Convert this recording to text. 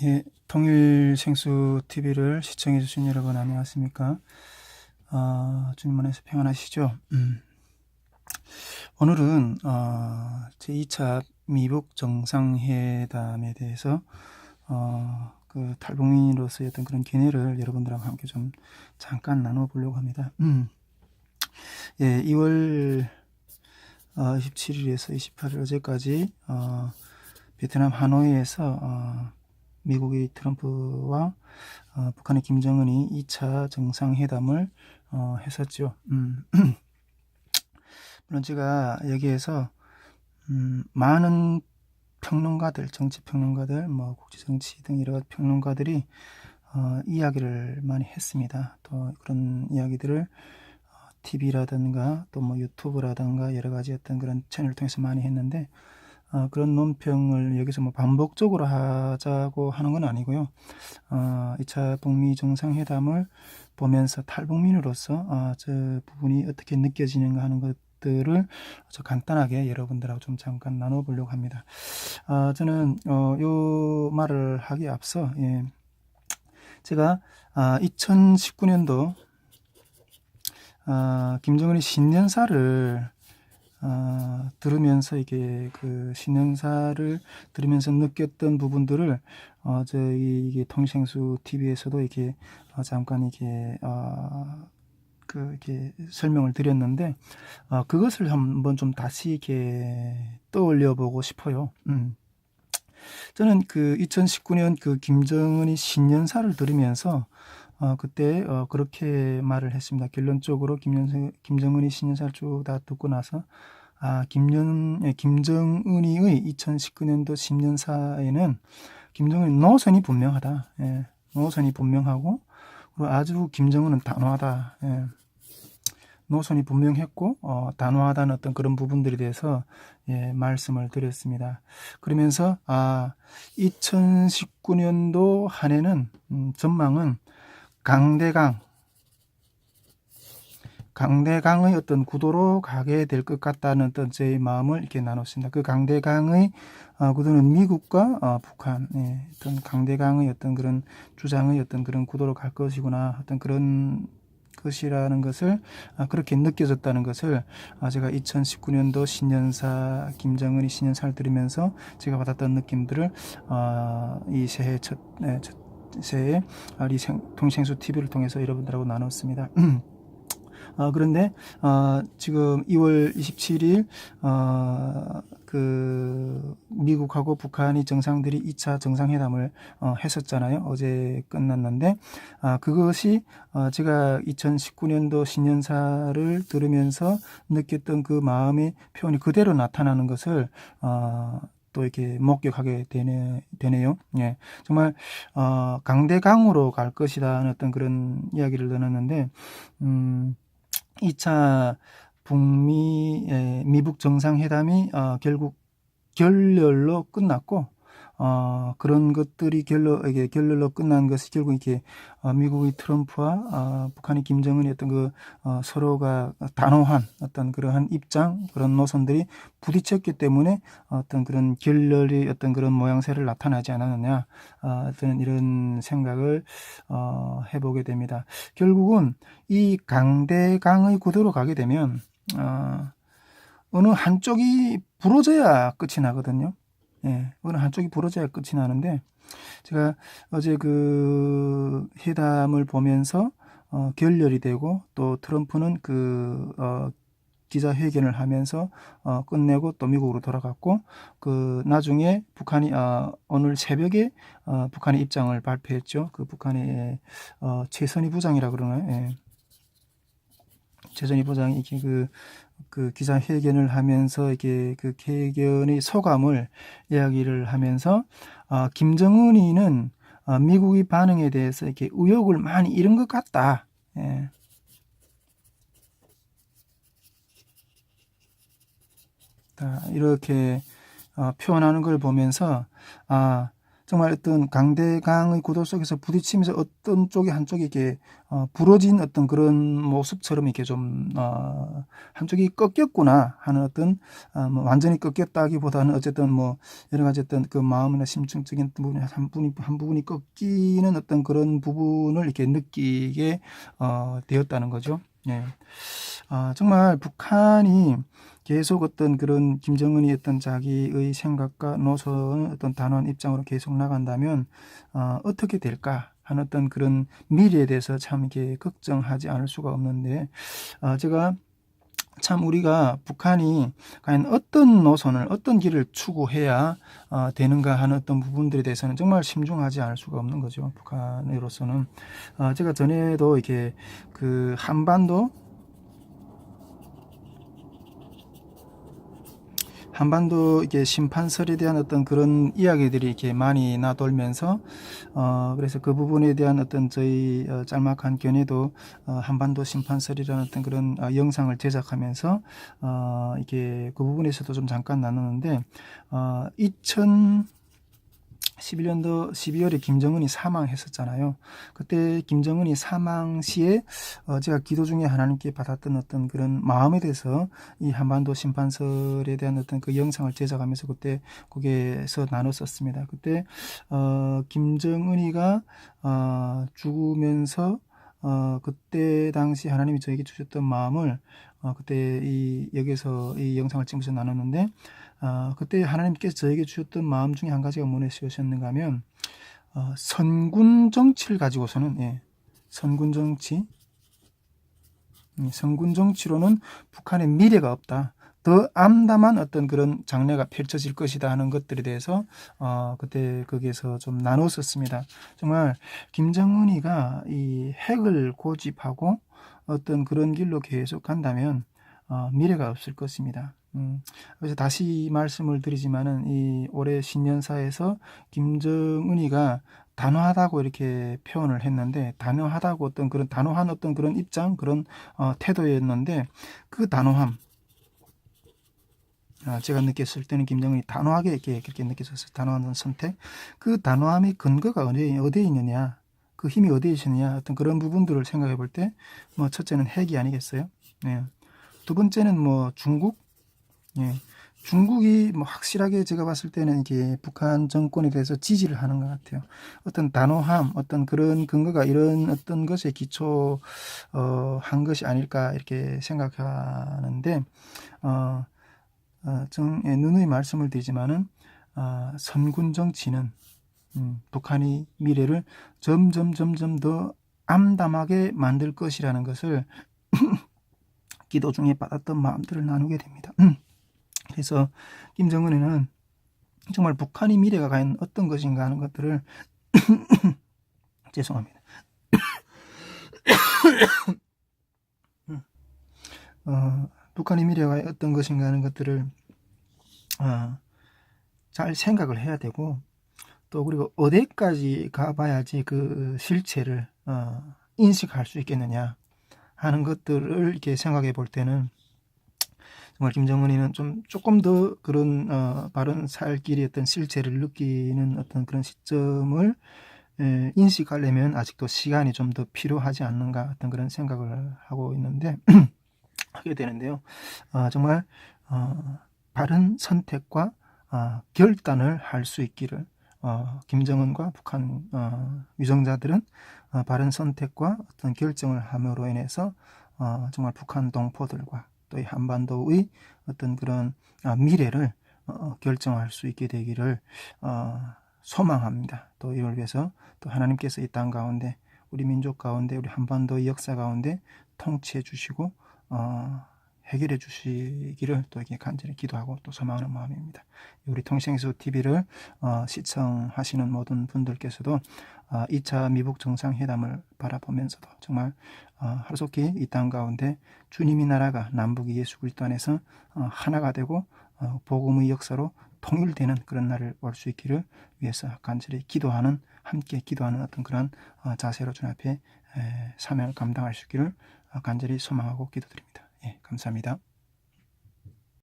예, 통일생수 TV를 시청해 주신 여러분 안녕하십니까? 주님 안에서 평안하시죠? 오늘은 제2차 미북 정상회담에 대해서 그 탈북민으로서의 어떤 그런 견해를 여러분들하고 함께 좀 잠깐 나눠보려고 합니다. 예, 2월 27일에서 28일 어제까지 베트남 하노이에서 미국의 트럼프와 북한의 김정은이 2차 정상회담을 했었죠. 물론 제가 여기에서 많은 평론가들, 정치평론가들, 뭐 국제정치 등 여러 가지 평론가들이 이야기를 많이 했습니다. 또 그런 이야기들을 TV라든가 또 뭐 유튜브라든가 여러 가지 어떤 그런 채널을 통해서 많이 했는데 그런 논평을 여기서 뭐 반복적으로 하자고 하는 건 아니고요. 2차 북미 정상회담을 보면서 탈북민으로서 저 부분이 어떻게 느껴지는가 하는 것들을 저 간단하게 여러분들하고 좀 잠깐 나눠보려고 합니다. 저는 요 말을 하기에 앞서 제가 2019년도 김정은의 신년사를 들으면서 그 신년사를 들으면서 느꼈던 부분들을 저희 이게 통일생수 TV에서도 이렇게 잠깐 이렇게 설명을 드렸는데 그것을 한번 좀 다시 이렇게 떠올려 보고 싶어요. 저는 그 2019년 그 김정은이 신년사를 들으면서 그때 그렇게 말을 했습니다. 결론적으로 김정은이 신년사를 쭉 다 듣고 나서 김정은이의 2019년도 신년사에는 김정은의 노선이 분명하다. 예, 노선이 분명하고 그리고 아주 김정은은 단호하다. 예, 노선이 분명했고 단호하다는 어떤 그런 부분들에 대해서 말씀을 드렸습니다. 그러면서 2019년도 한 해는 전망은 강대강의 어떤 구도로 가게 될 것 같다는 어떤 제 마음을 이렇게 나눴습니다. 그 강대강의 구도는 미국과 북한, 어떤 강대강의 어떤 그런 주장의 어떤 그런 구도로 갈 것이구나, 어떤 그런 것이라는 것을 그렇게 느껴졌다는 것을 제가 2019년도 신년사 김정은이 신년사를 들으면서 제가 받았던 느낌들을 이 새해 첫 새해 통생수 TV를 통해서 여러분들하고 나눴습니다. 그런데 지금 2월 27일 그 미국하고 북한이 정상들이 2차 정상회담을 했었잖아요. 어제 끝났는데 그것이 제가 2019년도 신년사를 들으면서 느꼈던 그 마음의 표현이 그대로 나타나는 것을 또 이렇게 목격하게 되네요. 예, 정말 강대강으로 갈 것이라는 어떤 그런 이야기를 나눴는데 2차 미북 정상회담이 결국 결렬로 끝났고 그런 것들이 결렬로 끝난 것이 결국 이렇게 미국의 트럼프와 북한의 김정은이 어떤 그 서로가 단호한 어떤 그러한 입장, 그런 노선들이 부딪혔기 때문에 어떤 그런 결렬의 어떤 그런 모양새를 나타나지 않았느냐, 저는 이런 생각을 해보게 됩니다. 결국은 이 강대강의 구도로 가게 되면 어느 한쪽이 부러져야 끝이 나거든요. 예, 어느 한쪽이 부러져야 끝이 나는데 제가 어제 그 회담을 보면서 결렬이 되고 또 트럼프는 기자회견을 하면서 끝내고 또 미국으로 돌아갔고 그 나중에 북한이 오늘 새벽에 북한의 입장을 발표했죠. 그 북한의 최선희 부장이라 그러나요? 예. 최선희 부장이 이렇게 그 기자회견을 하면서 이렇게 그 회견의 소감을 이야기를 하면서 김정은이는 미국의 반응에 대해서 이렇게 의욕을 많이 잃은 것 같다. 예. 이렇게 표현하는 걸 보면서 정말 어떤 강대강의 구도 속에서 부딪히면서 어떤 쪽이 한쪽이 이렇게 부러진 어떤 그런 모습처럼 이렇게 좀 한쪽이 꺾였구나 하는 어떤 뭐 완전히 꺾였다기보다는 어쨌든 뭐 여러 가지 어떤 그 마음이나 심층적인 부분이 한 부분이 꺾이는 어떤 그런 부분을 이렇게 느끼게 되었다는 거죠. 예. 정말 북한이 계속 어떤 그런 김정은이 어떤 자기의 생각과 노선 어떤 단호한 입장으로 계속 나간다면 어떻게 될까 하는 어떤 그런 미래에 대해서 참 이렇게 걱정하지 않을 수가 없는데 제가 참 우리가 북한이 과연 어떤 노선을 어떤 길을 추구해야 되는가 하는 어떤 부분들에 대해서는 정말 심중하지 않을 수가 없는 거죠. 북한으로서는 제가 전에도 이렇게 그 한반도 이게 심판설에 대한 어떤 그런 이야기들이 이렇게 많이 나돌면서 그래서 그 부분에 대한 어떤 저희 짤막한 견해도 한반도 심판설이라는 어떤 그런 영상을 제작하면서 이게 그 부분에서도 좀 잠깐 나누는데 2011년도 12월에 김정은이 사망했었잖아요. 그때 김정은이 사망 시에 제가 기도 중에 하나님께 받았던 어떤 그런 마음에 대해서 이 한반도 심판설에 대한 어떤 그 영상을 제작하면서 그때 거기에서 나눴었습니다. 그때 김정은이가 죽으면서 그때 당시 하나님이 저에게 주셨던 마음을 그때 여기서 이 영상을 찍으면서 나눴는데 그때 하나님께서 저에게 주셨던 마음 중에 한 가지가 무엇이었는가 하면 선군 정치를 가지고서는 선군 정치로는 북한의 미래가 없다. 더 암담한 어떤 그런 장래가 펼쳐질 것이다 하는 것들에 대해서 그때 거기에서 좀 나눴었습니다. 정말 김정은이가 이 핵을 고집하고 어떤 그런 길로 계속 간다면 미래가 없을 것입니다. 그래서 다시 말씀을 드리지만은 이 올해 신년사에서 김정은이가 단호하다고 이렇게 표현을 했는데 단호하다고 어떤 그런 단호한 어떤 그런 입장 그런 태도였는데 그 단호함 제가 느꼈을 때는 김정은이 단호하게 이렇게 그렇게 느껴졌어요. 단호한 선택 그 단호함의 근거가 어디에 있느냐 그 힘이 어디에 있느냐 어떤 그런 부분들을 생각해 볼 때 뭐 첫째는 핵이 아니겠어요. 네. 두 번째는 뭐 중국 중국이 뭐 확실하게 제가 봤을 때는 이게 북한 정권에 대해서 지지를 하는 것 같아요. 어떤 단호함, 어떤 그런 근거가 이런 어떤 것에 기초 한 것이 아닐까 이렇게 생각하는데 누누이 말씀을 드리지만은 선군 정치는 북한이 미래를 점점 더 암담하게 만들 것이라는 것을 기도 중에 받았던 마음들을 나누게 됩니다. 그래서 김정은이는 정말 북한의 미래가 과연 어떤 것인가 하는 것들을 죄송합니다. 북한의 미래가 어떤 것인가 하는 것들을 잘 생각을 해야 되고 또 그리고 어디까지 가봐야지 그 실체를 인식할 수 있겠느냐 하는 것들을 이렇게 생각해 볼 때는 정말 김정은이는 조금 더 그런 바른 살 길의 어떤 실체를 느끼는 어떤 그런 시점을 인식하려면 아직도 시간이 좀 더 필요하지 않는가 어떤 그런 생각을 하고 있는데 하게 되는데요. 정말 바른 선택과 결단을 할 수 있기를 김정은과 북한 위정자들은 바른 선택과 어떤 결정을 함으로 인해서 정말 북한 동포들과 또 이 한반도의 어떤 그런 미래를 결정할 수 있게 되기를 소망합니다. 또 이를 위해서 또 하나님께서 이 땅 가운데 우리 민족 가운데 우리 한반도의 역사 가운데 통치해 주시고 해결해 주시기를 또 이렇게 간절히 기도하고 또 소망하는 마음입니다. 우리 통신수 TV를 시청하시는 모든 분들께서도 2차 미북 정상회담을 바라보면서도 정말 하루속히 이 땅 가운데 주님의 나라가 남북이 예수 그리스도 안에서 하나가 되고 복음의 역사로 통일되는 그런 날을 올 수 있기를 위해서 간절히 기도하는 함께 기도하는 어떤 그런 자세로 주님 앞에 사명을 감당할 수 있기를 간절히 소망하고 기도드립니다. 예, 감사합니다.